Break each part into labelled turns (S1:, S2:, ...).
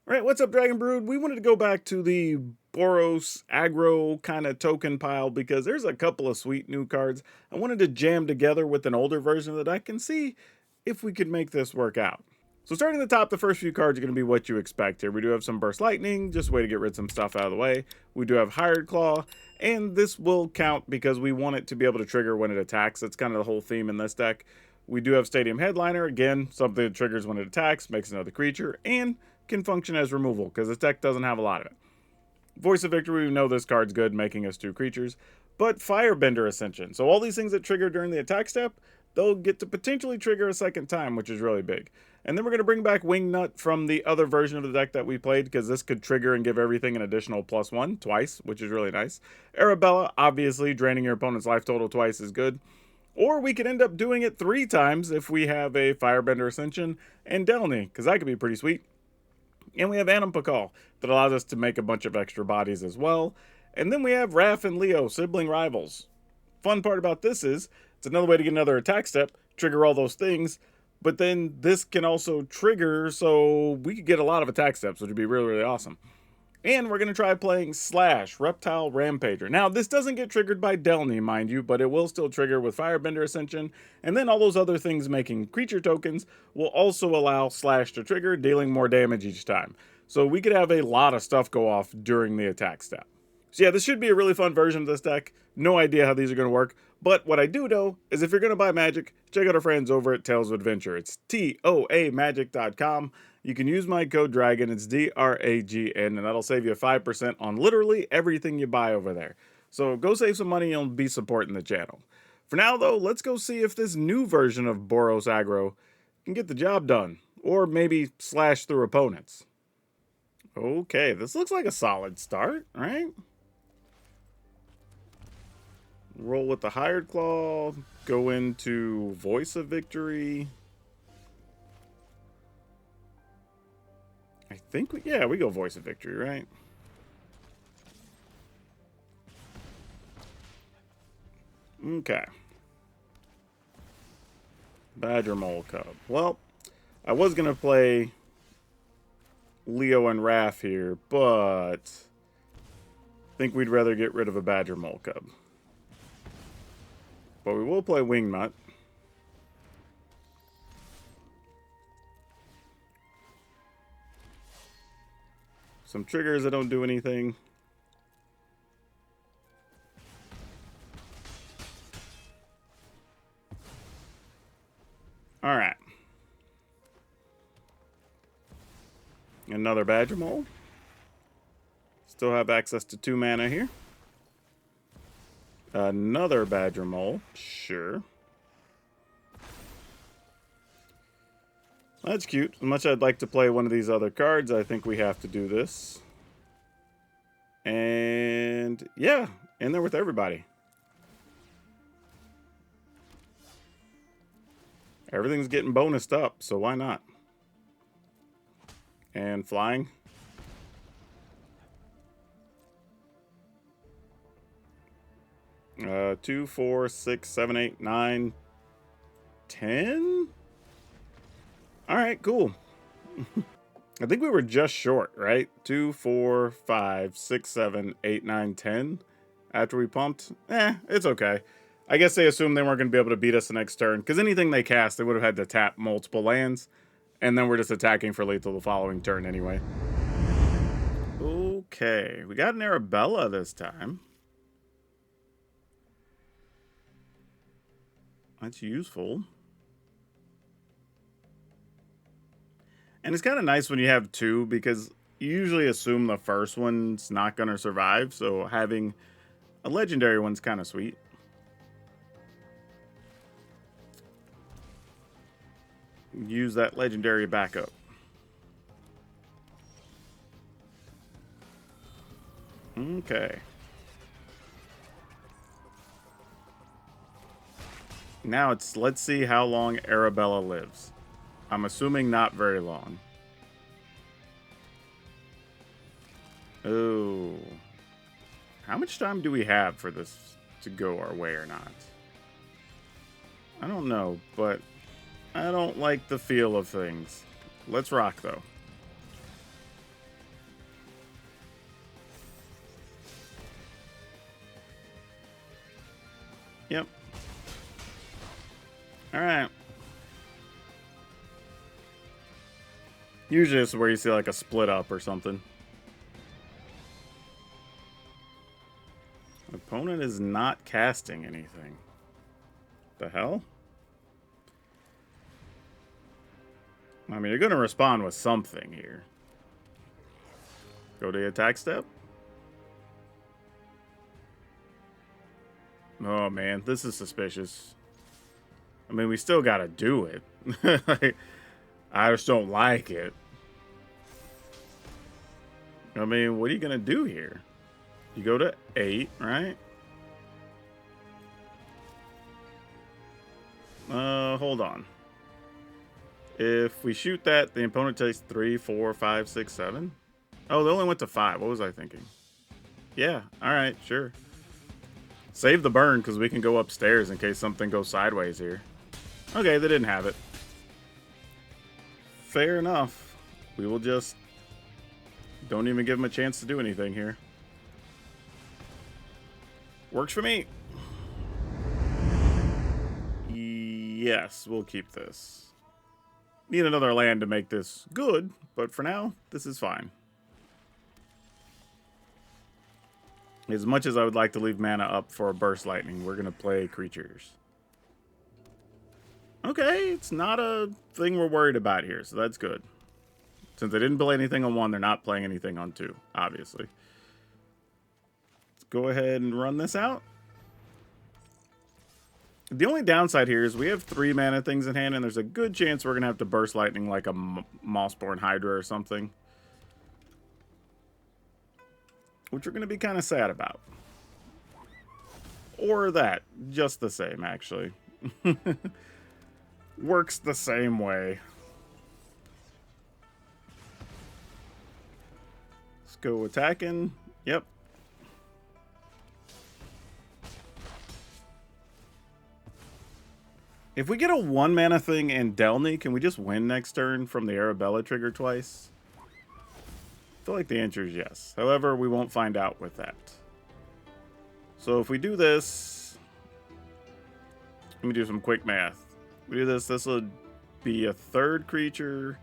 S1: Alright, what's up, Dragon Brood? We wanted to go back to the Boros Aggro kind of token pile because there's a couple of sweet new cards I wanted to jam together with an older version of the deck and see if we could make this work out. So starting at the top, the first few cards are going to be what you expect here. We do have some Burst Lightning, just a way to get rid of some stuff out of the way. We do have Hired Claw, and this will count because we want it to be able to trigger when it attacks. That's kind of the whole theme in this deck. We do have Stadium Headliner, again, something that triggers when it attacks, makes another creature, and can function as removal because this deck doesn't have a lot of it. Voice of Victory, we know this card's good, making us 2 creatures, but Firebender Ascension. So all these things that trigger during the attack step, they'll get to potentially trigger a second time, which is really big. And then we're going to bring back Wingnut from the other version of the deck that we played, because this could trigger and give everything an additional +1 twice, which is really nice. Arabella, obviously, draining your opponent's life total twice is good. Or we could end up doing it 3 times if we have a Firebender Ascension and Delney, because that could be pretty sweet. And we have Animpakal that allows us to make a bunch of extra bodies as well. And then we have Raph and Leo, sibling rivals. Fun part about this is, it's another way to get another attack step, trigger all those things, but then this can also trigger, so we could get a lot of attack steps, which would be really, really awesome. And we're going to try playing Slash, Reptile Rampager. Now, this doesn't get triggered by Delney, mind you, but it will still trigger with Firebender Ascension, and then all those other things making creature tokens will also allow Slash to trigger, dealing more damage each time. So we could have a lot of stuff go off during the attack step. So yeah, this should be a really fun version of this deck. No idea how these are going to work, but what I do know is if you're going to buy Magic, check out our friends over at Tales of Adventure. It's TOAMagic.com. You can use my code DRAGON, it's DRAGN, and that'll save you 5% on literally everything you buy over there. So go save some money and be supporting the channel. For now, though, let's go see if this new version of Boros Aggro can get the job done, or maybe slash through opponents. Okay, this looks like a solid start, right? Roll with the Hired Claw, go into Voice of Victory. I think, we go Voice of Victory, right? Okay. Badger Mole Cub. Well, I was going to play Leo and Raph here, but I think we'd rather get rid of a Badger Mole Cub. But we will play Wingnut. Some triggers that don't do anything. Alright. Another Badger Mole. Still have access to 2 mana here. Another Badger Mole. Sure. That's cute. As much as I'd like to play one of these other cards, I think we have to do this. And yeah, in there with everybody. Everything's getting bonused up, so why not? And flying. Uh, 2, 4, 6, 7, 8, 9, 10? Alright, cool. I think we were just short, right? 2, 4, 5, 6, 7, 8, 9, 10 after we pumped. It's okay. I guess they assumed they weren't going to be able to beat us the next turn, because anything they cast, they would have had to tap multiple lands, and then we're just attacking for lethal the following turn anyway. Okay, we got an Arabella this time. That's useful. And it's kind of nice when you have 2, because you usually assume the first one's not going to survive, so having a legendary one's kind of sweet. Use that legendary backup. Okay. Now let's see how long Arabella lives. I'm assuming not very long. Oh. How much time do we have for this to go our way or not? I don't know, but I don't like the feel of things. Let's rock, though. Yep. Alright. Usually it's where you see like a split up or something. Opponent is not casting anything. The hell? I mean, you're going to respond with something here. Go to the attack step. Oh, man. This is suspicious. I mean, we still got to do it. Like, I just don't like it. I mean, what are you going to do here? You go to 8, right? Hold on. If we shoot that, the opponent takes 3, 4, 5, 6, 7. Oh, they only went to 5. What was I thinking? Yeah, alright, sure. Save the burn, because we can go upstairs in case something goes sideways here. Okay, they didn't have it. Fair enough. We will just... don't even give them a chance to do anything here. Works for me. Yes, we'll keep this. Need another land to make this good, but for now, this is fine. As much as I would like to leave mana up for a Burst Lightning, we're going to play creatures. Okay, it's not a thing we're worried about here, so that's good. Since they didn't play anything on 1, they're not playing anything on 2, obviously. Let's go ahead and run this out. The only downside here is we have 3 mana things in hand, and there's a good chance we're going to have to Burst Lightning like a Mossborn Hydra or something. Which we're going to be kind of sad about. Or that. Just the same, actually. Works the same way. Let's go attacking. Yep. If we get a 1 mana thing in Delney, can we just win next turn from the Arabella trigger twice? I feel like the answer is yes. However, we won't find out with that. So if we do this... let me do some quick math. We do this, this will be a 3rd creature,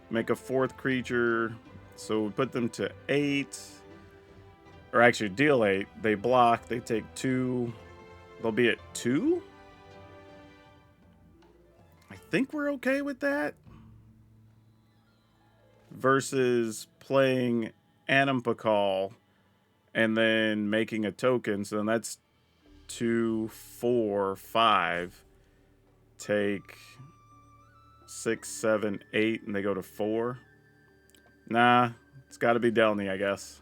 S1: make a 4th creature, so we put them to 8. Or actually, deal 8. They block, they take 2. They'll be at 2? I think we're okay with that. Versus playing Animpakal and then making a token. So then that's 2, 4, 5. Take 6, 7, 8, and they go to 4. Nah, it's got to be Delney, I guess.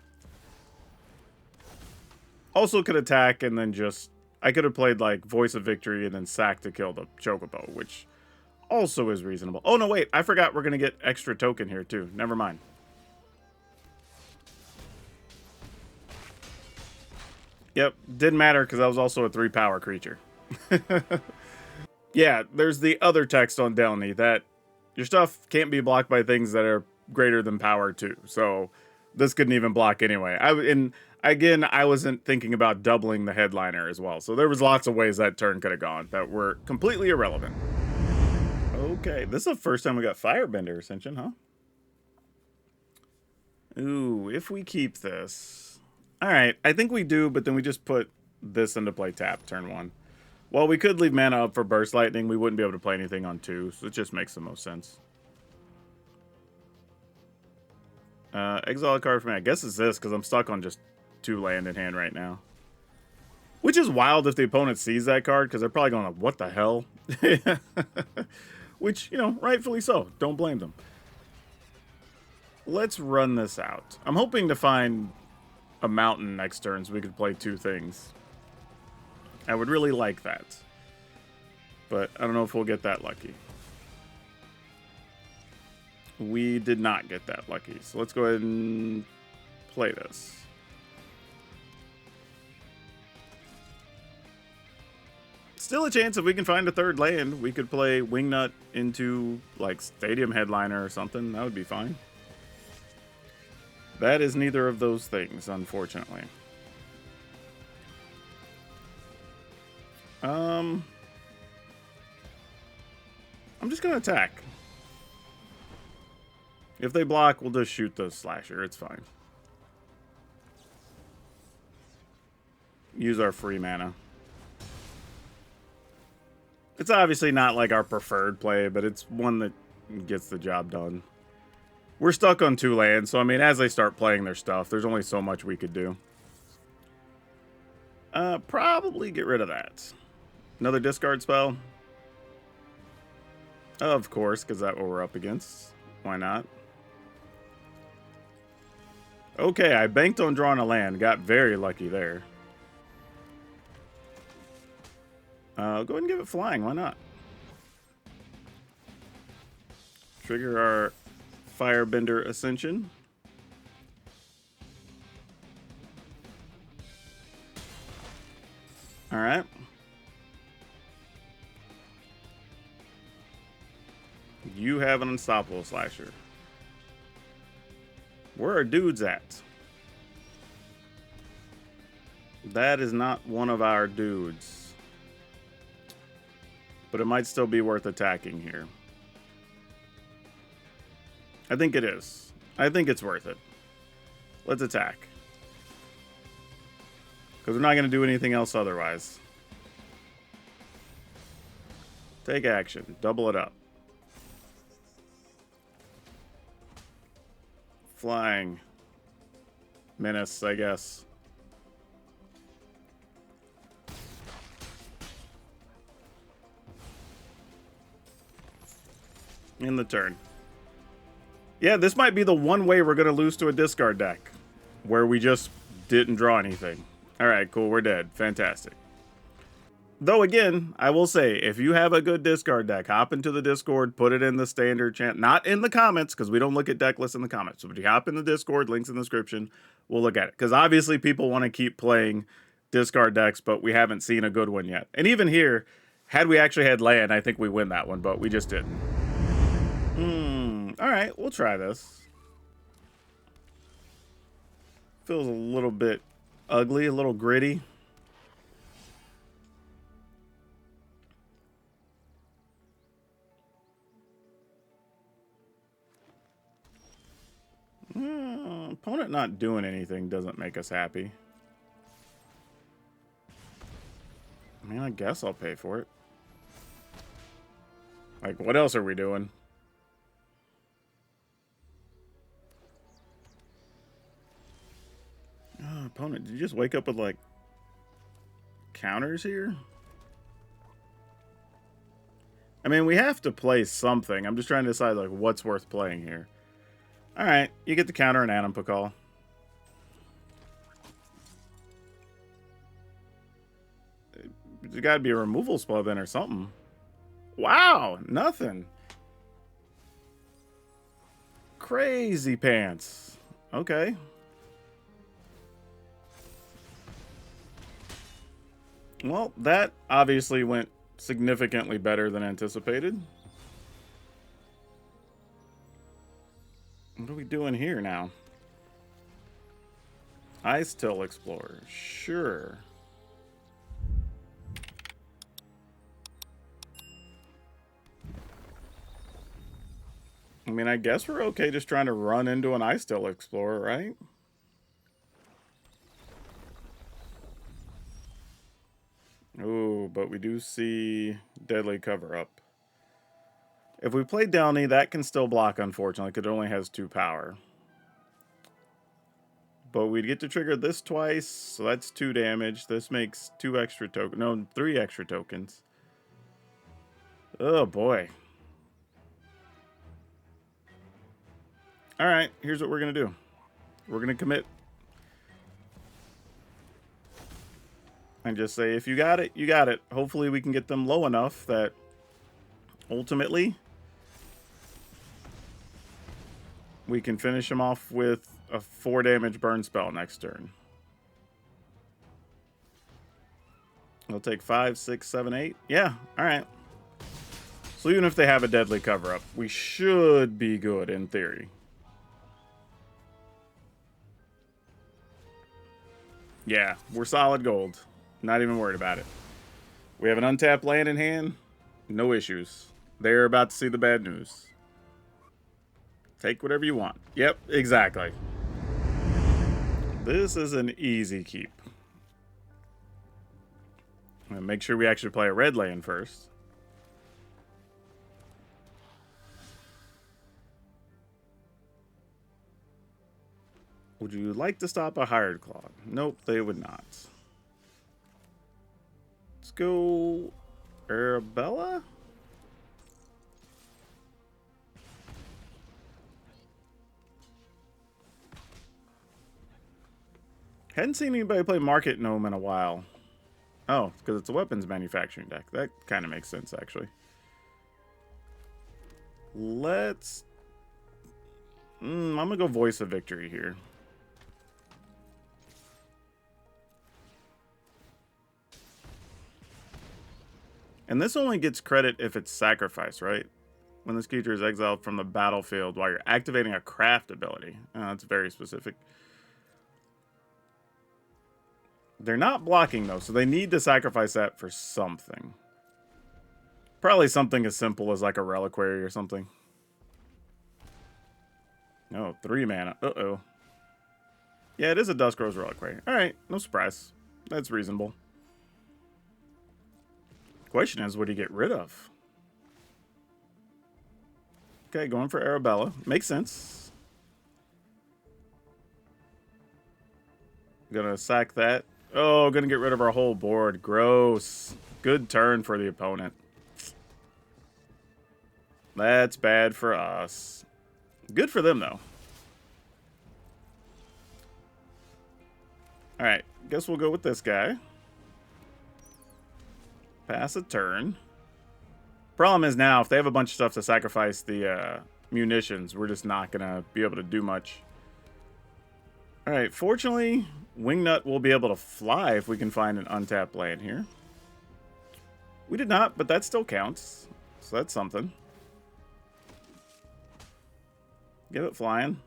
S1: Also could attack and then just... I could have played like Voice of Victory and then sack to kill the Chocobo, which also is reasonable. Oh, no, wait. I forgot we're going to get extra token here, too. Never mind. Yep, didn't matter because I was also a 3-power creature. Yeah, there's the other text on Delney that your stuff can't be blocked by things that are greater than power 2. So this couldn't even block anyway. And again, I wasn't thinking about doubling the headliner as well. So there was lots of ways that turn could have gone that were completely irrelevant. Okay, this is the first time we got Firebender Ascension, huh? Ooh, if we keep this... Alright, I think we do, but then we just put this into play tap turn 1. Well, we could leave mana up for Burst Lightning. We wouldn't be able to play anything on 2, so it just makes the most sense. Exile a card for me. I guess it's this, because I'm stuck on just 2 land in hand right now. Which is wild if the opponent sees that card, because they're probably going, what the hell? Which, you know, rightfully so. Don't blame them. Let's run this out. I'm hoping to find a mountain next turn so we could play 2 things. I would really like that. But I don't know if we'll get that lucky. We did not get that lucky. So let's go ahead and play this. Still a chance if we can find a 3rd land, we could play Wingnut into like Stadium Headliner or something. That would be fine. That is neither of those things, unfortunately. I'm just going to attack. If they block, we'll just shoot the slasher. It's fine. Use our free mana. It's obviously not like our preferred play, but it's one that gets the job done. We're stuck on 2 lands, so I mean, as they start playing their stuff, there's only so much we could do. Probably get rid of that. Another discard spell. Of course, because that's what we're up against. Why not? Okay, I banked on drawing a land. Got very lucky there. Go ahead and give it flying. Why not? Trigger our Firebender Ascension. Alright. You have an Unstoppable Slasher. Where are dudes at? That is not one of our dudes. But it might still be worth attacking here. I think it is. I think it's worth it. Let's attack. Because we're not going to do anything else otherwise. Take action. Double it up. Flying. Menace, I guess. In the turn. Yeah, this might be the one way we're going to lose to a discard deck. Where we just didn't draw anything. Alright, cool, we're dead. Fantastic. Though again, I will say, if you have a good discard deck, hop into the Discord, put it in the standard chant. Not in the comments, because we don't look at deck lists in the comments. So if you hop in the Discord, links in the description, we'll look at it. Because obviously people want to keep playing discard decks, but we haven't seen a good one yet. And even here, had we actually had land, I think we win that one, but we just didn't. Alright, we'll try this. Feels a little bit ugly, a little gritty. Opponent not doing anything doesn't make us happy. I mean, I guess I'll pay for it. Like, what else are we doing? Oh, opponent, did you just wake up with, like, counters here? I mean, we have to play something. I'm just trying to decide, like, what's worth playing here. Alright, you get the counter and Adam Pakal. There's got to be a removal spell then or something. Wow, nothing. Crazy pants. Okay. Well, that obviously went significantly better than anticipated. What are we doing here now? Ice Till Explorer. Sure. I mean, I guess we're okay just trying to run into an Ice Till Explorer, right? Ooh, but we do see Deadly Cover-Up. If we play Delney, that can still block, unfortunately, because it only has 2 power. But we'd get to trigger this twice, so that's 2 damage. This makes 2 extra tokens. No, 3 extra tokens. Oh, boy. Alright, here's what we're going to do. We're going to commit. And just say, if you got it, you got it. Hopefully we can get them low enough that ultimately we can finish them off with a 4 damage burn spell next turn. They'll take 5, 6, 7, 8. Yeah, alright. So even if they have a Deadly Cover-Up, we should be good in theory. Yeah, we're solid gold. Not even worried about it. We have an untapped land in hand. No issues. They're about to see the bad news. Take whatever you want. Yep, exactly. This is an easy keep. I'm gonna make sure we actually play a red land first. Would you like to stop a hired clog? Nope, they would not. Let's go Arabella? Hadn't seen anybody play Market Gnome in a while. Oh, because it's a weapons manufacturing deck. That kind of makes sense, actually. Let's... I'm going to go Voice of Victory here. And this only gets credit if it's sacrificed, right? When this creature is exiled from the battlefield while you're activating a craft ability. That's very specific. They're not blocking, though, so they need to sacrifice that for something. Probably something as simple as like a reliquary or something. Oh, 3 mana. Uh-oh. Yeah, it is a Duskrose reliquary. Alright, no surprise. That's reasonable. Question is, what do you get rid of? Okay, going for Arabella. Makes sense. Gonna sack that. Oh, gonna get rid of our whole board. Gross. Good turn for the opponent. That's bad for us. Good for them, though. Alright, guess we'll go with this guy. Pass a turn. Problem is now, if they have a bunch of stuff to sacrifice the munitions, we're just not gonna be able to do much. Alright, fortunately, Wingnut will be able to fly if we can find an untapped land here. We did not, but that still counts. So that's something. Get it flying.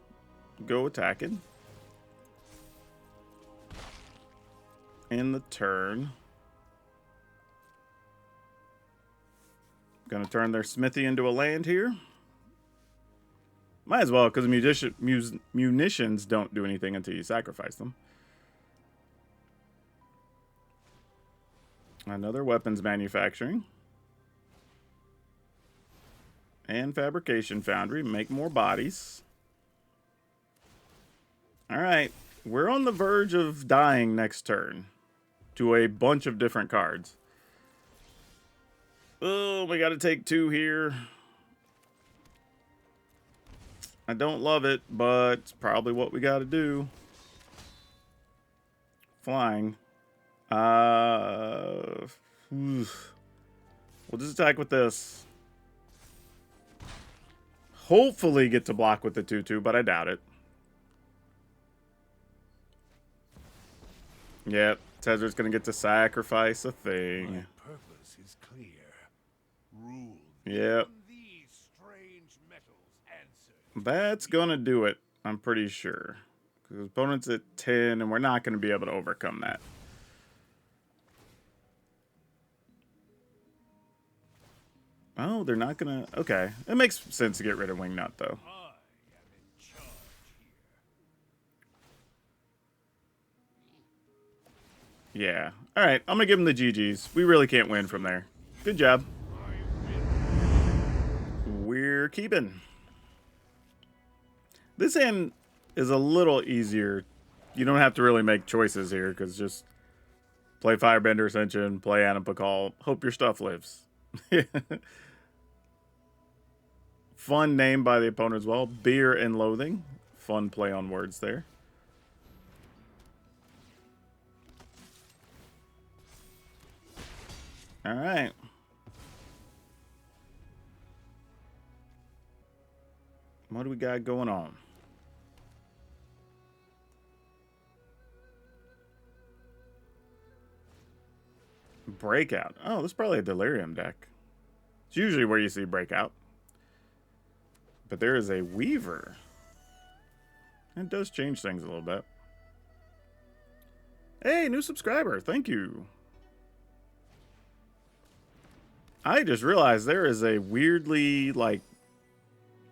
S1: Go attacking. In the turn. Gonna turn their smithy into a land here. Might as well, because munitions don't do anything until you sacrifice them. Another weapons manufacturing. And fabrication foundry. Make more bodies. Alright. We're on the verge of dying next turn. To a bunch of different cards. Oh, we gotta take 2 here. I don't love it, but it's probably what we gotta do. Flying. We'll just attack with this. Hopefully get to block with the 2/2, but I doubt it. Yep, Tezer's gonna get to sacrifice a thing.
S2: My purpose is clear. Rule.
S1: Yep.
S2: These strange metals answer.
S1: That's gonna do it, I'm pretty sure. Because the opponent's at 10, and we're not gonna be able to overcome that. Oh, they're not gonna... Okay. It makes sense to get rid of Wingnut, though.
S2: I am in charge here.
S1: Yeah. Alright, I'm gonna give him the GGs. We really can't win from there. Good job. We're keeping. This hand is a little easier. You don't have to really make choices here, because just play Firebender Ascension, play Anipakal, hope your stuff lives. Fun name by the opponent as well. Beer and Loathing. Fun play on words there. Alright. What do we got going on? Breakout. Oh, this is probably a Delirium deck. It's usually where you see Breakout. But there is a Weaver. It does change things a little bit. Hey, new subscriber. Thank you. I just realized there is a weirdly, like,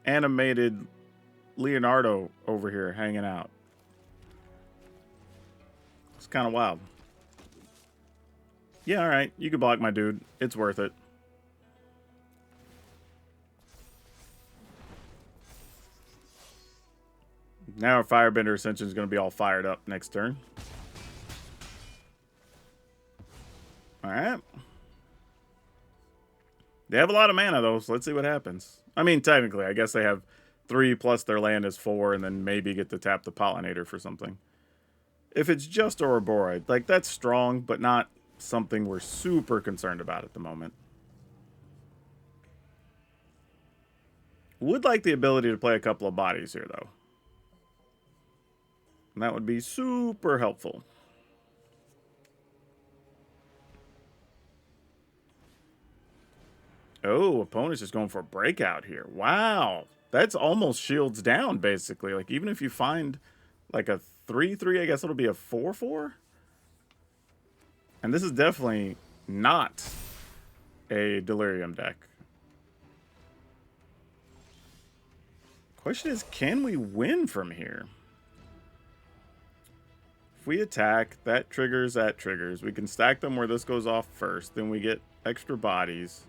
S1: animated Leonardo over here hanging out. It's kind of wild. Yeah, alright. You can block my dude. It's worth it. Now our Firebender Ascension is going to be all fired up next turn. Alright. They have a lot of mana, though, so let's see what happens. I mean, technically, I guess they have 3 plus their land is 4, and then maybe get to tap the Pollinator for something. If it's just Ouroboros, like, that's strong, but not something we're super concerned about at the moment. Would like the ability to play a couple of bodies here, though. And that would be super helpful. Oh, opponent's just going for a breakout here. Wow. That's almost shields down, basically. Like, even if you find, like, a 3/3, I guess it'll be a 4/4. And this is definitely not a Delirium deck. Question is, can we win from here? If we attack, that triggers, that triggers. We can stack them where this goes off first. Then we get extra bodies.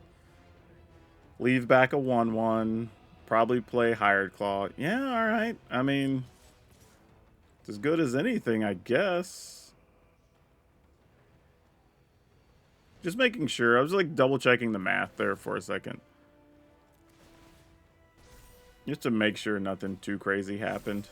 S1: Leave back a 1/1. Probably play Hired Claw. Yeah, alright. I mean, it's as good as anything, I guess. Just making sure. I was like double checking the math there for a second. Just to make sure nothing too crazy happened.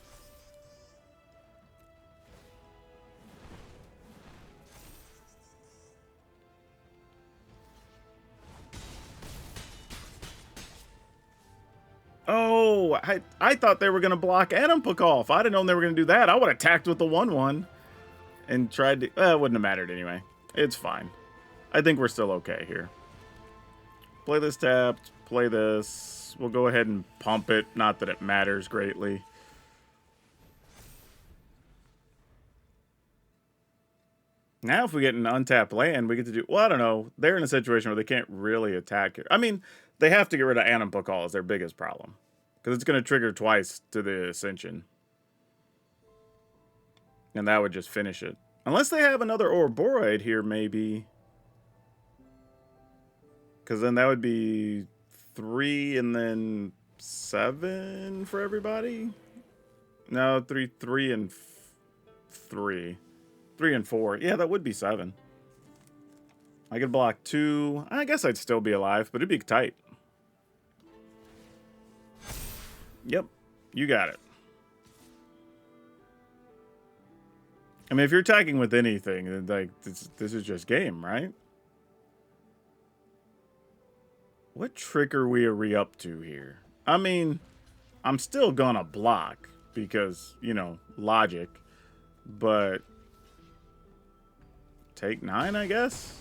S1: Oh, I thought they were going to block Adam Pakal. If I'd have known they were going to do that, I would have attacked with the 1/1 and tried to... it wouldn't have mattered anyway. It's fine. I think we're still okay here. Play this tapped. Play this. We'll go ahead and pump it. Not that it matters greatly. Now if we get an untapped land, we get to do... Well, I don't know. They're in a situation where they can't really attack here. I mean, they have to get rid of Adam Pakal is their biggest problem. Because it's going to trigger twice to the Ascension. And that would just finish it. Unless they have another Ouroboros here, maybe. Because then that would be 3 and then 7 for everybody? No, 3 and 3. 3 and 4. Yeah, that would be 7. I could block 2. I guess I'd still be alive, but it'd be tight. Yep, you got it. I mean, if you're attacking with anything, then like this is just game, right? What trick are we up to here? I mean, I'm still gonna block because, you know, logic, but take 9, I guess.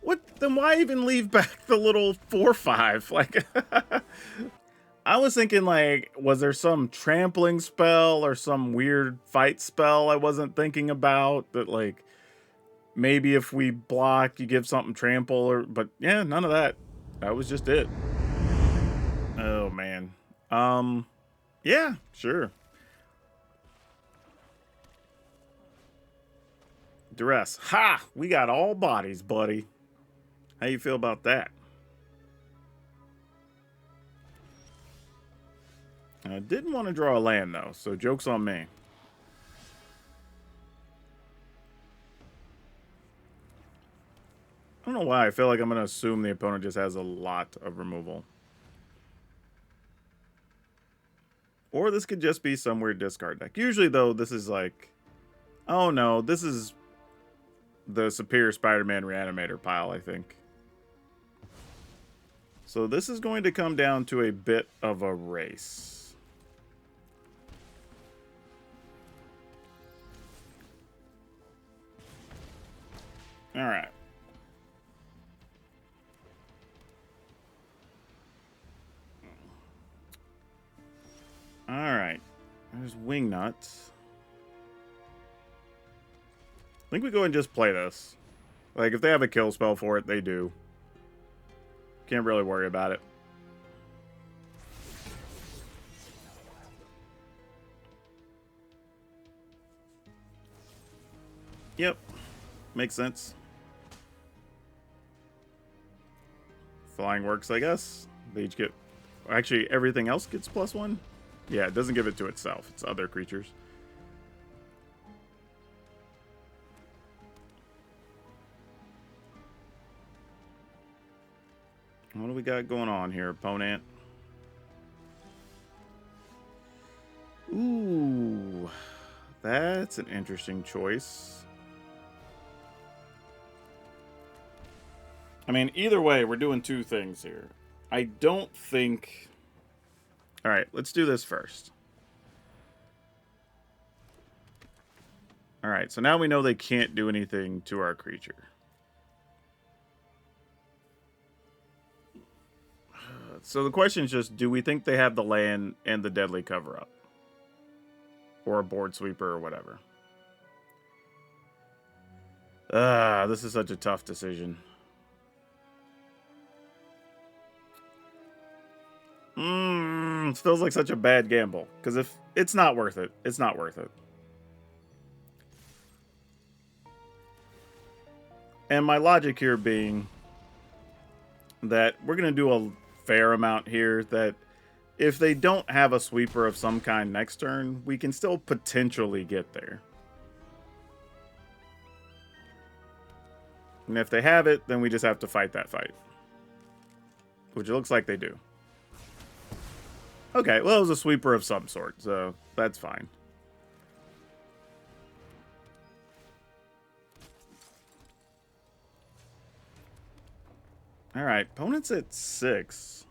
S1: What? Then why even leave back the little 4/5? Like, I was thinking, like, was there some trampling spell or some weird fight spell I wasn't thinking about that, like, maybe if we block, you give something trample, or... But yeah, none of that. That was just it. Oh man. Yeah, sure. Duress. Ha! We got all bodies, buddy. How you feel about that? I didn't want to draw a land, though, so joke's on me. I don't know why. I feel like I'm going to assume the opponent just has a lot of removal. Or this could just be some weird discard deck. Usually, though, this is like... Oh, no. This is the Superior Spider-Man Reanimator pile, I think. So this is going to come down to a bit of a race. All right. All right. There's Wingnuts. I think we go and just play this. Like, if they have a kill spell for it, they do. Can't really worry about it. Yep. Makes sense. Flying works, I guess. They each get... Actually, everything else gets +1? Yeah, it doesn't give it to itself. It's other creatures. What do we got going on here, opponent? Ooh, that's an interesting choice. I mean, either way, we're doing two things here. I don't think... All right, let's do this first. All right, so now we know they can't do anything to our creature. So the question is just, do we think they have the land and the deadly cover-up? Or a board sweeper or whatever. This is such a tough decision. It feels like such a bad gamble. Because if it's not worth it, it's not worth it. And my logic here being that we're going to do a fair amount here, that if they don't have a sweeper of some kind next turn, we can still potentially get there. And if they have it, then we just have to fight that fight. Which it looks like they do. Okay, well, it was a sweeper of some sort, so that's fine. Alright, opponent's at 6.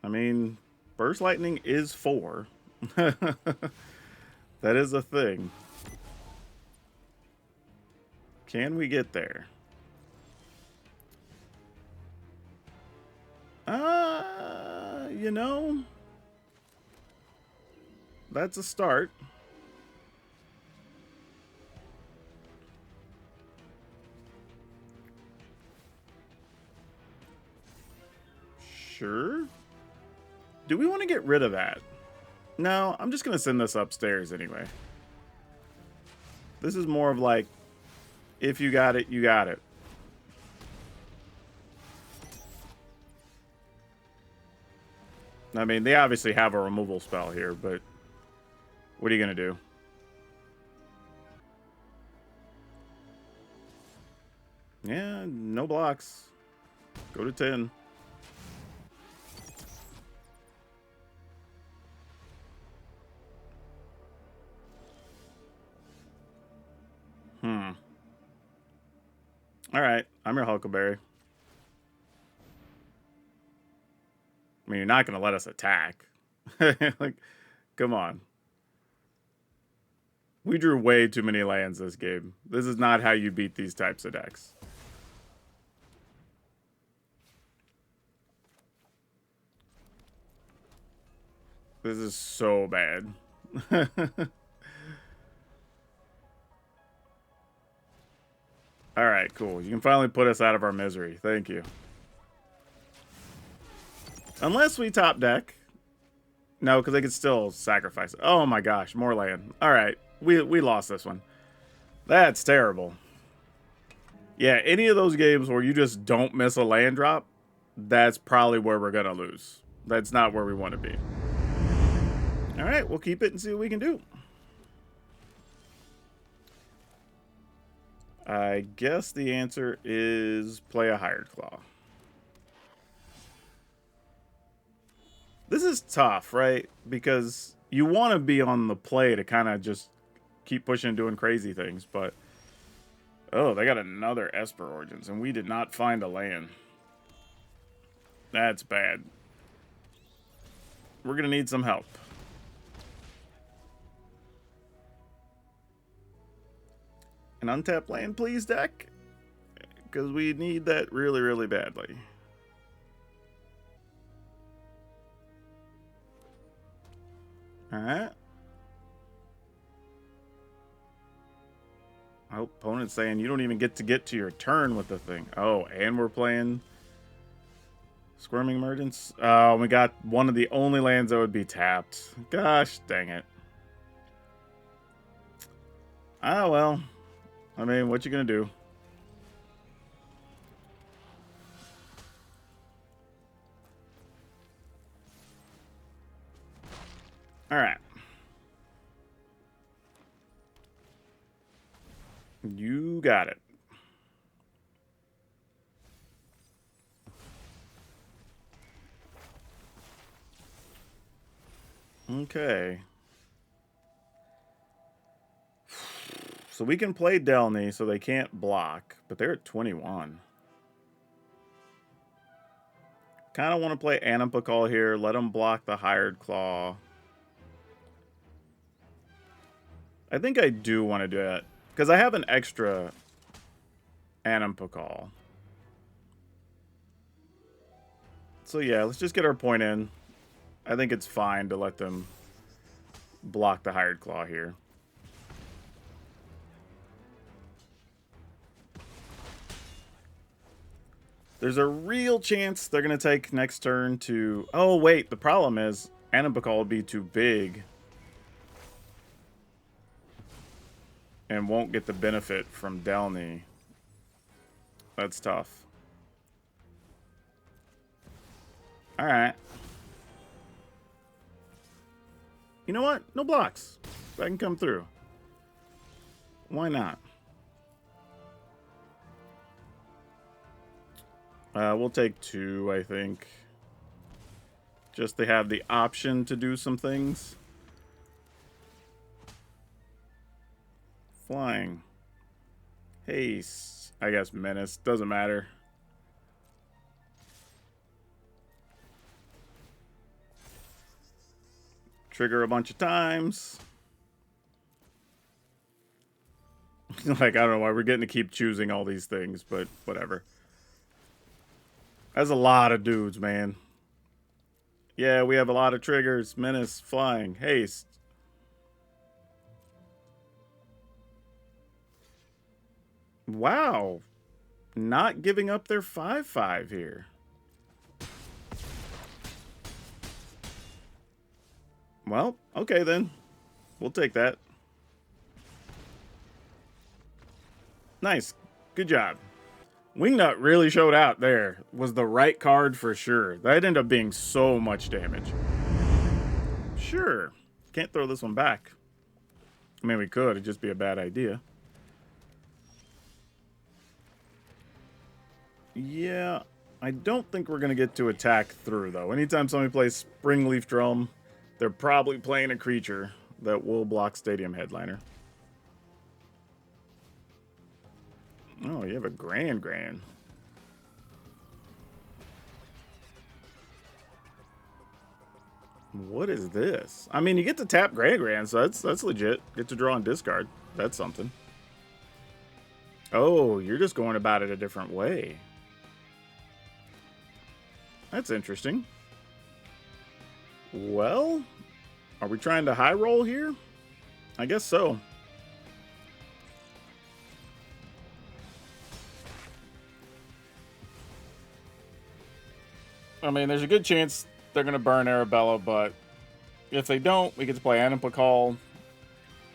S1: I mean, Burst Lightning is 4. That is a thing. Can we get there? You know, that's a start. Sure. Do we want to get rid of that? No, I'm just going to send this upstairs anyway. This is more of like, if you got it, you got it. I mean, they obviously have a removal spell here, but what are you going to do? Yeah, no blocks. Go to 10. All right, I'm your Huckleberry. I mean, you're not going to let us attack. Like, come on. We drew way too many lands this game. This is not how you beat these types of decks. This is so bad. Alright, cool. You can finally put us out of our misery. Thank you. Unless we top deck. No, because they could still sacrifice it. Oh my gosh, more land. Alright, we lost this one. That's terrible. Yeah, any of those games where you just don't miss a land drop, that's probably where we're going to lose. That's not where we want to be. Alright, we'll keep it and see what we can do. I guess the answer is play a Hired Claw. This is tough, right? Because you want to be on the play to kind of just keep pushing and doing crazy things, but... Oh, they got another Esper Origins, and we did not find a land. That's bad. We're going to need some help. An untapped land, please, deck? Because we need that really, really badly. Alright. Oh, opponent's saying you don't even get to your turn with the thing. Oh, and we're playing Squirming Emergence. Oh, we got one of the only lands that would be tapped. Gosh, dang it. Ah, well. I mean, what you gonna do? All right. You got it. Okay. So we can play Delney, so they can't block, but they're at 21. Kind of want to play Animpakal here. Let them block the Hired Claw. I think I do want to do that, because I have an extra Animpakal. So yeah, let's just get our point in. I think it's fine to let them block the Hired Claw here. There's a real chance they're going to take next turn to... Oh, wait. The problem is Animpakal will be too big. And won't get the benefit from Delney. That's tough. Alright. You know what? No blocks. I can come through. Why not? We'll take 2, I think. Just to have the option to do some things. Flying. Haste. I guess Menace. Doesn't matter. Trigger a bunch of times. Like, I don't know why we're getting to keep choosing all these things, but whatever. That's a lot of dudes, man. Yeah, we have a lot of triggers. Menace, flying, haste. Wow. Not giving up their 5/5 here. Well, okay then. We'll take that. Nice. Good job. Wingnut really showed out there. Was the right card for sure. That ended up being so much damage. Sure. Can't throw this one back. I mean, we could. It'd just be a bad idea. Yeah. I don't think we're going to get to attack through, though. Anytime somebody plays Springleaf Drum, they're probably playing a creature that will block Stadium Headliner. Oh, you have a Grand. What is this? I mean, you get to tap Grand, so that's legit. Get to draw and discard. That's something. Oh, you're just going about it a different way. That's interesting. Well, are we trying to high roll here? I guess so. I mean, there's a good chance they're going to burn Arabella, but if they don't, we get to play Animpakal.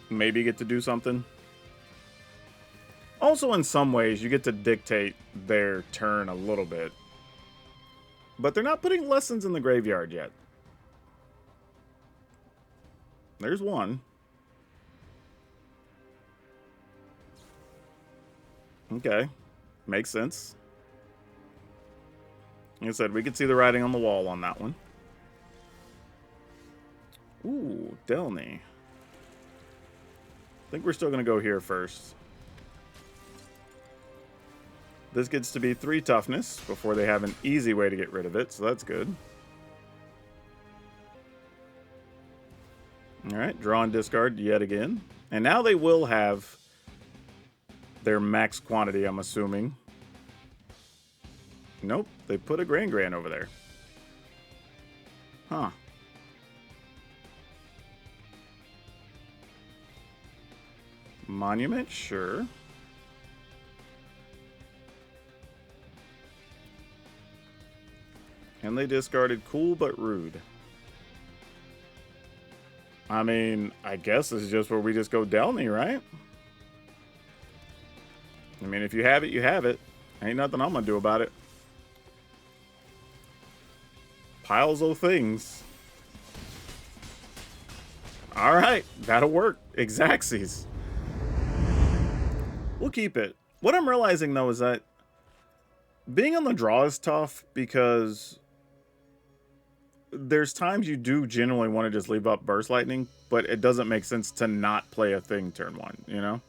S1: Maybe get to do something. Also, in some ways, you get to dictate their turn a little bit. But they're not putting lessons in the graveyard yet. There's one. Okay. Makes sense. Like I said, we could see the writing on the wall on that one. Ooh, Delney. I think we're still going to go here first. This gets to be 3 toughness before they have an easy way to get rid of it, so that's good. Alright, draw and discard yet again. And now they will have their max quantity, I'm assuming. Nope, they put a Grand over there. Huh. Monument, sure. And they discarded Cool But Rude. I mean, I guess this is just where we just go Delney, right? I mean, if you have it, you have it. Ain't nothing I'm gonna do about it. Piles of things. Alright, that'll work. Exacxies. We'll keep it. What I'm realizing, though, is that being on the draw is tough because there's times you do genuinely want to just leave up Burst Lightning, but it doesn't make sense to not play a thing turn 1, you know?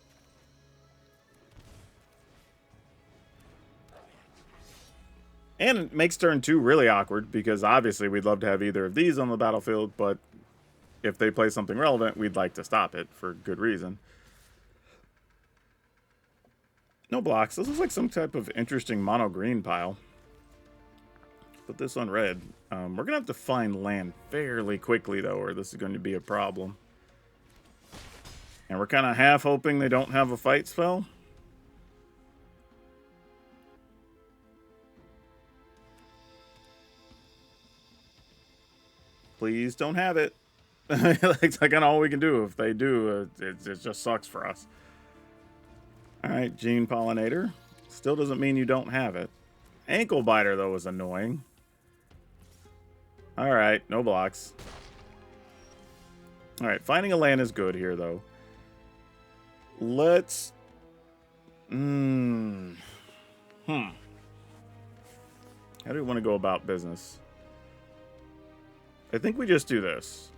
S1: And it makes turn 2 really awkward because obviously we'd love to have either of these on the battlefield, but if they play something relevant, we'd like to stop it for good reason. No blocks. This looks like some type of interesting mono green pile. Put this on red. We're going to have to find land fairly quickly, though, or this is going to be a problem. And we're kind of half hoping they don't have a fight spell. Please don't have it. It's like all we can do. If they do, it just sucks for us. Alright, Gene Pollinator. Still doesn't mean you don't have it. Ankle Biter, though, is annoying. Alright, no blocks. Alright, finding a land is good here, though. Let's... How do we want to go about business? I think we just do this.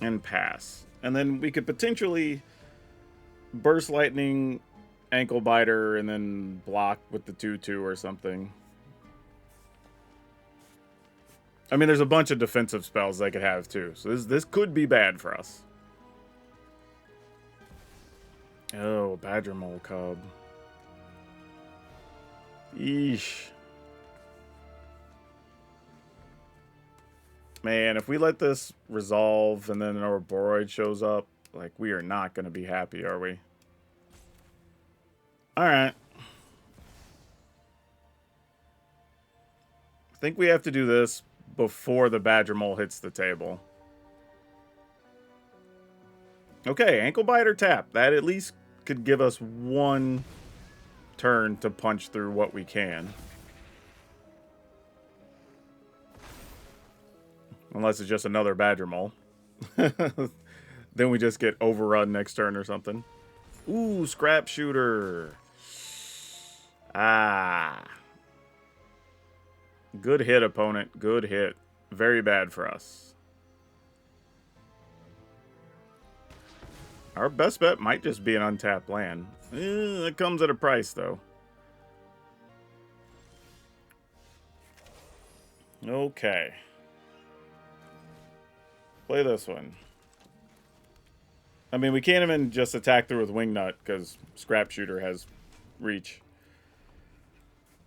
S1: And pass. And then we could potentially Burst Lightning, Ankle Biter, and then block with the 2/2 or something. I mean, there's a bunch of defensive spells they could have, too. So this could be bad for us. Oh, Badger Mole Cub. Eesh. Man, if we let this resolve and then an Ouroboros shows up, like, we are not going to be happy, are we? Alright. I think we have to do this before the Badger Mole hits the table. Okay, Ankle Biter tap. That at least could give us one turn to punch through what we can. Unless it's just another Badger Mole. Then we just get overrun next turn or something. Ooh, Scrap Shooter. Ah. Good hit, opponent. Good hit. Very bad for us. Our best bet might just be an untapped land. It comes at a price, though. Okay. Play this one. I mean, we can't even just attack through with Wingnut because Scrap Shooter has reach.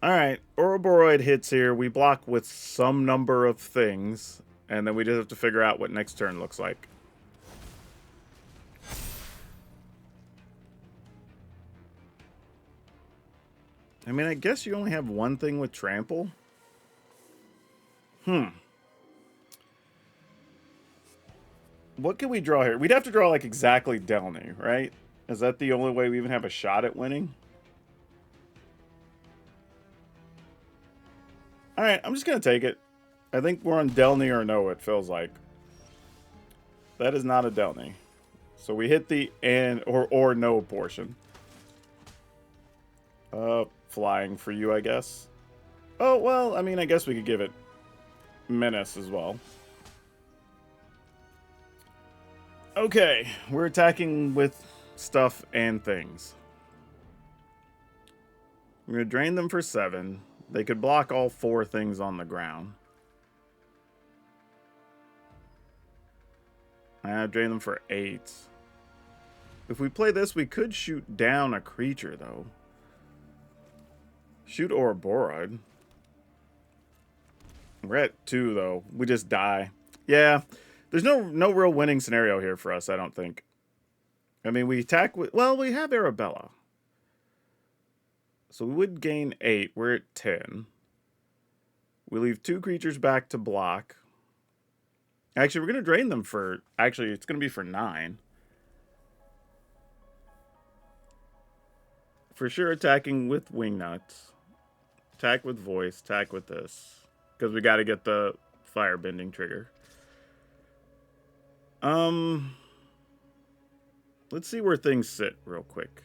S1: Alright, Ouroboros hits here. We block with some number of things, and then we just have to figure out what next turn looks like. I mean, I guess you only have one thing with Trample. What can we draw here? We'd have to draw, like, exactly Delney, right? Is that the only way we even have a shot at winning? Alright, I'm just going to take it. I think we're on Delney or no, it feels like. That is not a Delney. So we hit the and or no portion. Flying for you, I guess. Oh, well, I mean, I guess we could give it Menace as well. Okay, we're attacking with stuff and things. We're going to drain them for 7. They could block all 4 things on the ground. I drain them for 8. If we play this, we could shoot down a creature, though. Shoot Ouroboros. We're at 2, though. We just die. Yeah, there's no real winning scenario here for us, I don't think. I mean, we attack with... Well, we have Arabella. So we would gain 8. We're at 10. We leave 2 creatures back to block. Actually, we're going to drain them for... Actually, it's going to be for 9. For sure attacking with Wingnuts. Attack with Voice. Attack with this. Because we got to get the Firebending trigger. Let's see where things sit real quick.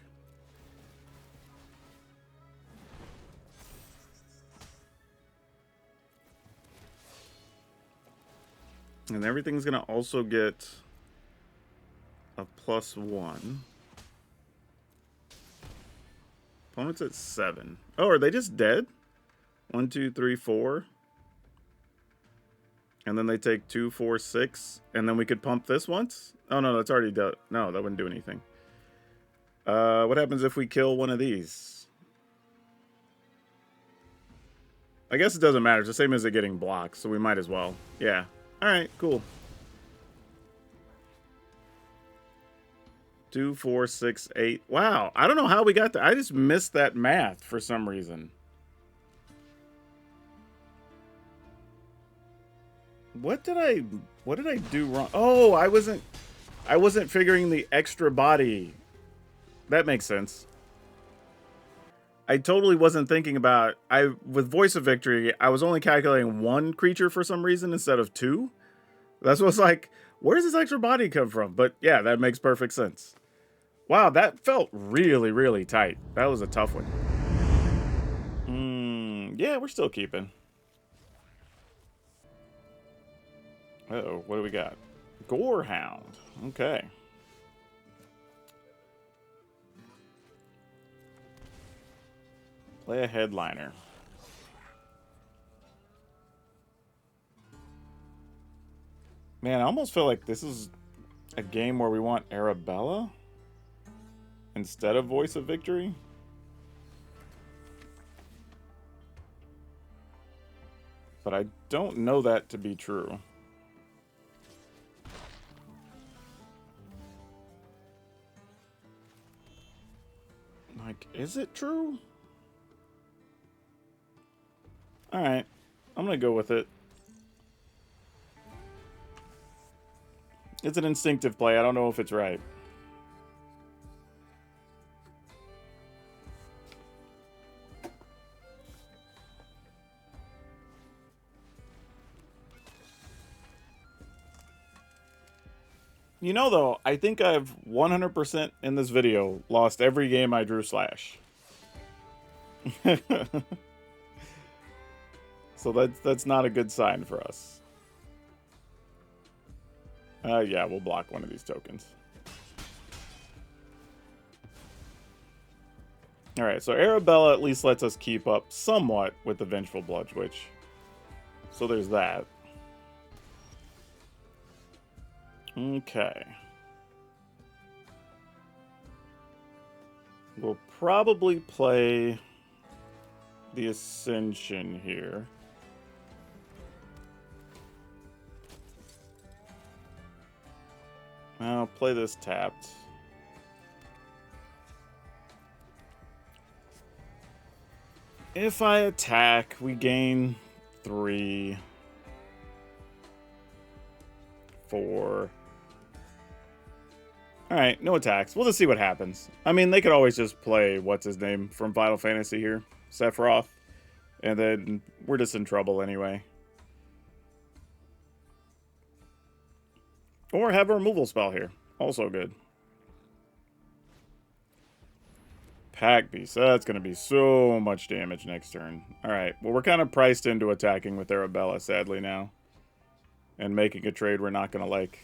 S1: And everything's going to also get a +1. Opponent's at 7. Oh, are they just dead? 1, 2, 3, 4. And then they take 2, 4, 6. And then we could pump this once? Oh, no, that's already done. No, that wouldn't do anything. What happens if we kill one of these? I guess it doesn't matter. It's the same as it getting blocked, so we might as well. Yeah. Alright, cool. 2, 4, 6, 8. Wow, I don't know how we got that. I just missed that math for some reason. What did I do wrong? Oh, I wasn't figuring the extra body. That makes sense. I totally wasn't thinking about... with Voice of Victory, I was only calculating 1 creature for some reason instead of 2. That's what's like, where's this extra body come from? But yeah, that makes perfect sense. Wow, that felt really, really tight. That was a tough one. Yeah, we're still keeping. Uh-oh, what do we got? Gorehound. Okay. Play a headliner. Man, I almost feel like this is a game where we want Arabella instead of Voice of Victory. But I don't know that to be true. Like, is it true? Alright, I'm gonna go with it. It's an instinctive play. I don't know if it's right. You know, though, I think I've 100% in this video lost every game I drew Slash. So that's not a good sign for us. Yeah, we'll block one of these tokens. Alright, so Arabella at least lets us keep up somewhat with the Vengeful Bloodwitch. So there's that. Okay. We'll probably play the Ascension here. I'll play this tapped. If I attack, we gain 3, 4. Alright, no attacks. We'll just see what happens. I mean, they could always just play, what's his name, from Final Fantasy here, Sephiroth. And then we're just in trouble anyway. Or have a removal spell here. Also good. Pack Beast. That's going to be so much damage next turn. Alright, well, we're kind of priced into attacking with Arabella, sadly, now. And making a trade we're not going to like.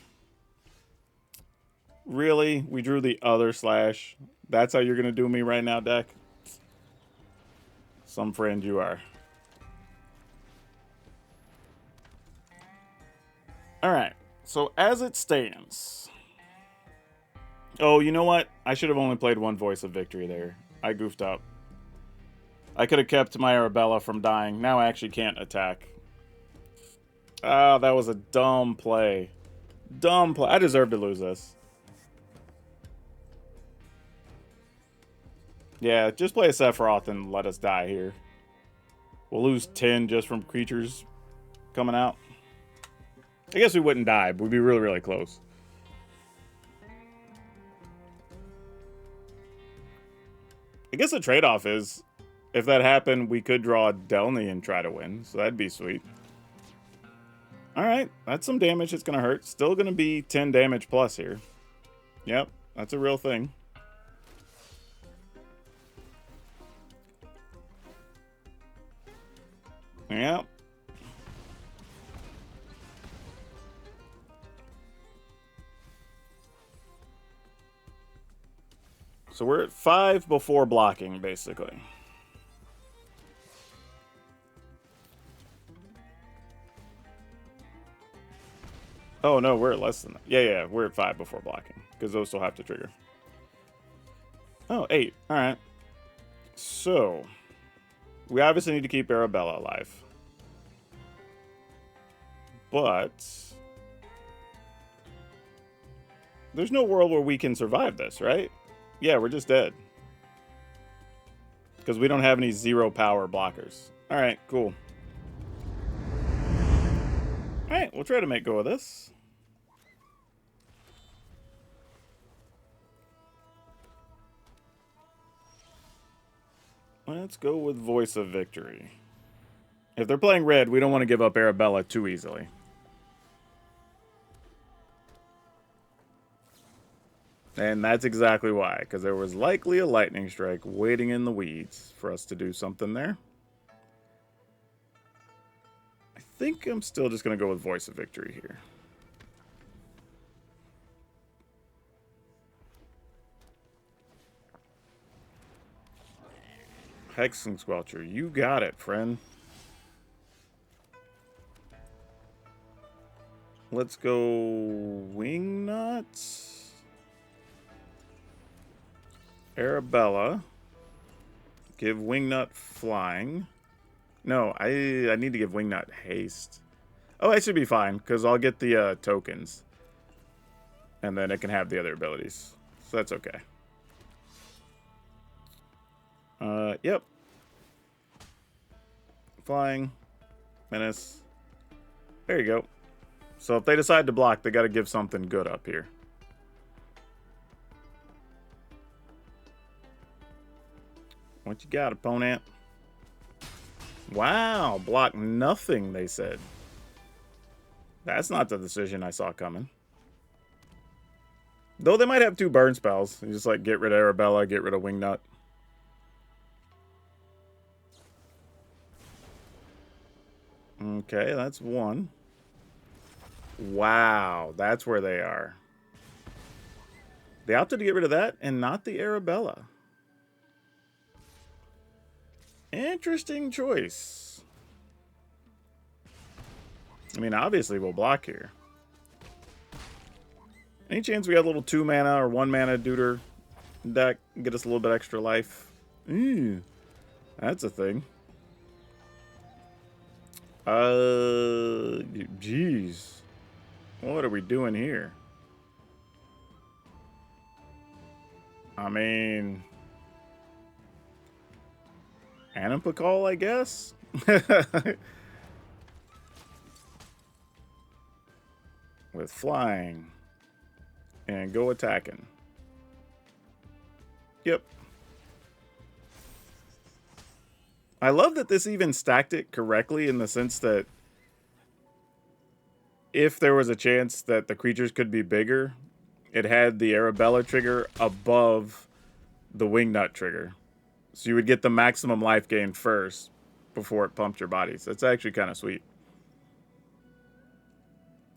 S1: Really? We drew the other Slash? That's how you're going to do me right now, deck? Some friend you are. Alright. So, as it stands... Oh, you know what? I should have only played 1 Voice of Victory there. I goofed up. I could have kept my Arabella from dying. Now I actually can't attack. Ah, that was a dumb play. Dumb play. I deserve to lose this. Yeah, just play a Sephiroth and let us die here. We'll lose 10 just from creatures coming out. I guess we wouldn't die, but we'd be really, really close. I guess the trade-off is, if that happened, we could draw Delney and try to win, so that'd be sweet. Alright, that's some damage. It's going to hurt. Still going to be 10 damage plus here. Yep, that's a real thing. Yep. So we're at 5 before blocking, basically. Oh, no, we're at less than that. Yeah, we're at 5 before blocking, because those still have to trigger. Oh, 8. All right. So, we obviously need to keep Arabella alive. But there's no world where we can survive this, right? Yeah, we're just dead. Because we don't have any 0 power blockers. Alright, cool. Alright, we'll try to make go of this. Let's go with Voice of Victory. If they're playing red, we don't want to give up Arabella too easily. And that's exactly why, because there was likely a lightning strike waiting in the weeds for us to do something there. I think I'm still just going to go with Voice of Victory here. Hexing Squelcher, you got it, friend. Let's go Wingnut. Arabella. Give Wingnut flying. No, I need to give Wingnut haste. Oh, I should be fine, because I'll get the tokens. And then it can have the other abilities. So that's okay. Yep. Flying. Menace. There you go. So if they decide to block, they got to give something good up here. What you got, opponent? Wow, block nothing, they said. That's not the decision I saw coming. Though they might have 2 burn spells. You just like get rid of Arabella, get rid of Wingnut. Okay, that's 1. Wow, that's where they are. They opted to get rid of that and not the Arabella. Interesting choice. I mean, obviously we'll block here. Any chance we got a little 2 mana or 1 mana Deuter deck? Get us a little bit extra life. Ooh, that's a thing. Jeez. What are we doing here? I mean, Animpacall, I guess? With flying. And go attacking. Yep. I love that this even stacked it correctly in the sense that if there was a chance that the creatures could be bigger, it had the Arabella trigger above the Wingnut trigger. So you would get the maximum life gain first before it pumped your bodies. That's actually kind of sweet.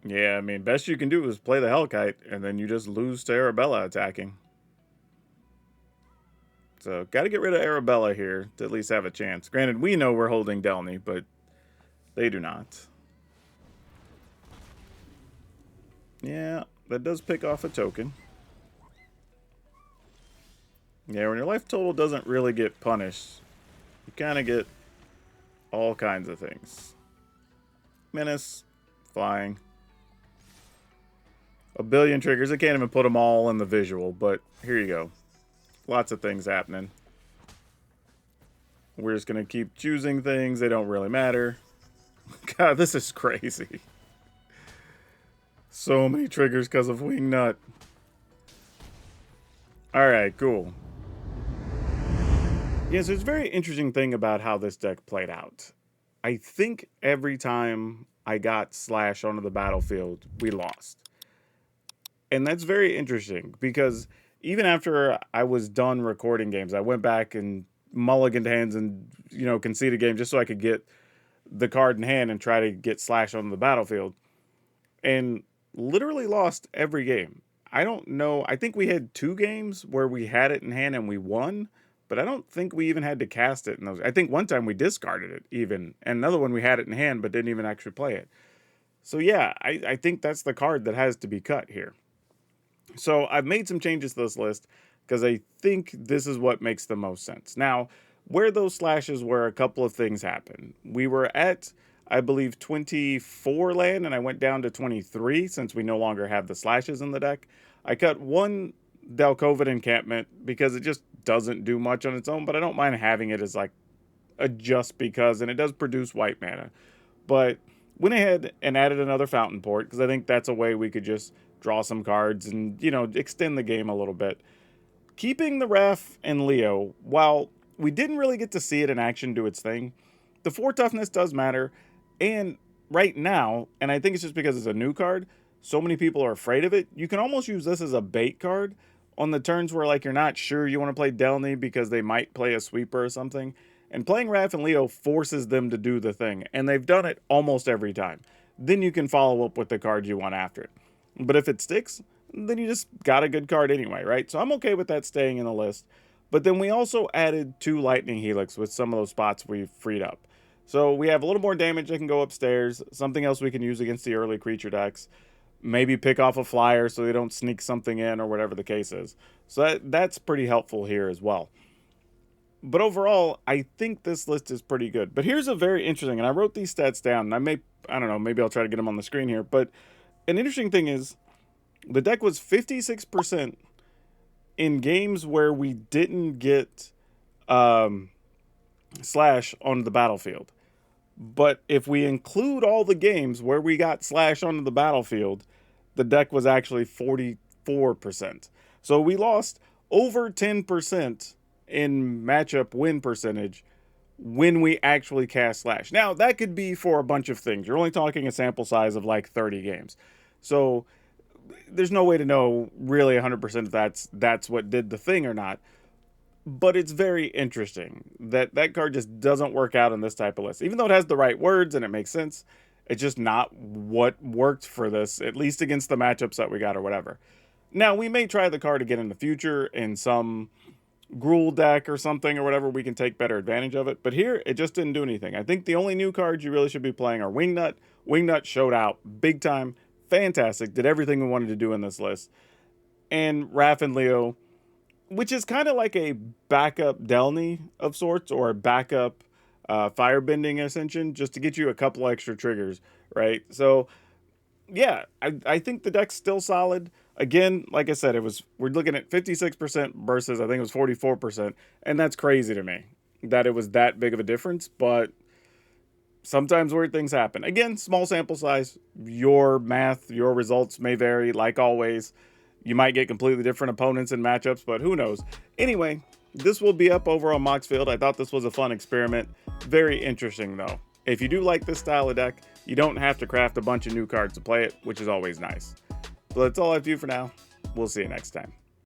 S1: Yeah, I mean, best you can do is play the Hellkite, and then you just lose to Arabella attacking. So, got to get rid of Arabella here to at least have a chance. Granted, we know we're holding Delney, but they do not. Yeah, that does pick off a token. Yeah, when your life total doesn't really get punished, you kind of get all kinds of things. Menace, flying. A billion triggers. I can't even put them all in the visual, but here you go. Lots of things happening. We're just going to keep choosing things. They don't really matter. God, this is crazy. So many triggers because of Wingnut. Alright, cool. Yes, there's a very interesting thing about how this deck played out. I think every time I got Slash onto the battlefield, we lost. And that's very interesting because even after I was done recording games, I went back and mulliganed hands and, conceded a game just so I could get the card in hand and try to get Slash onto the battlefield. And literally lost every game. I don't know. I think we had 2 games where we had it in hand and we won, but I don't think we even had to cast it in those. I think one time we discarded it even, and another one we had it in hand but didn't even actually play it. So yeah, I think that's the card that has to be cut here. So I've made some changes to this list because I think this is what makes the most sense. Now, where those slashes were, a couple of things happened. We were at, I believe, 24 land, and I went down to 23 since we no longer have the slashes in the deck. I cut 1 Delkovid encampment because it just doesn't do much on its own, but I don't mind having it as like a just because, and it does produce white mana. But went ahead and added another Fountain Port because I think that's a way we could just draw some cards and, extend the game a little bit. Keeping the Raf and Leo, while we didn't really get to see it in action do its thing, the 4 toughness does matter. And right now, and I think it's just because it's a new card, so many people are afraid of it, you can almost use this as a bait card on the turns where like you're not sure you want to play Delney because they might play a sweeper or something. And playing Raf and Leo forces them to do the thing, and they've done it almost every time. Then you can follow up with the card you want after it. But if it sticks, then you just got a good card anyway, right? So I'm okay with that staying in the list. But then we also added 2 Lightning Helix with some of those spots we freed up. So we have a little more damage that can go upstairs, something else we can use against the early creature decks. Maybe pick off a flyer so they don't sneak something in or whatever the case is. So that's pretty helpful here as well. But overall, I think this list is pretty good. But here's a very interesting, and I wrote these stats down, and I don't know, maybe I'll try to get them on the screen here. But an interesting thing is, the deck was 56% in games where we didn't get Slash on the battlefield. But if we include all the games where we got Slash onto the battlefield, the deck was actually 44%. So we lost over 10% in matchup win percentage when we actually cast Slash. Now, that could be for a bunch of things. You're only talking a sample size of like 30 games. So there's no way to know really 100% if that's what did the thing or not. But it's very interesting that that card just doesn't work out in this type of list. Even though it has the right words and it makes sense, it's just not what worked for this, at least against the matchups that we got or whatever. Now, we may try the card again in the future in some Gruul deck or something or whatever. We can take better advantage of it. But here, it just didn't do anything. I think the only new cards you really should be playing are Wingnut. Wingnut showed out big time. Fantastic. Did everything we wanted to do in this list. And Raf and Leo, which is kind of like a backup Delney of sorts, or a backup Firebending Ascension, just to get you a couple extra triggers, right? So, yeah, I think the deck's still solid. Again, like I said, we're looking at 56% versus I think it was 44%, and that's crazy to me that it was that big of a difference, but sometimes weird things happen. Again, small sample size, your math, your results may vary, like always. You might get completely different opponents and matchups, but who knows? Anyway, this will be up over on Moxfield. I thought this was a fun experiment. Very interesting, though. If you do like this style of deck, you don't have to craft a bunch of new cards to play it, which is always nice. So that's all I have to do for now. We'll see you next time.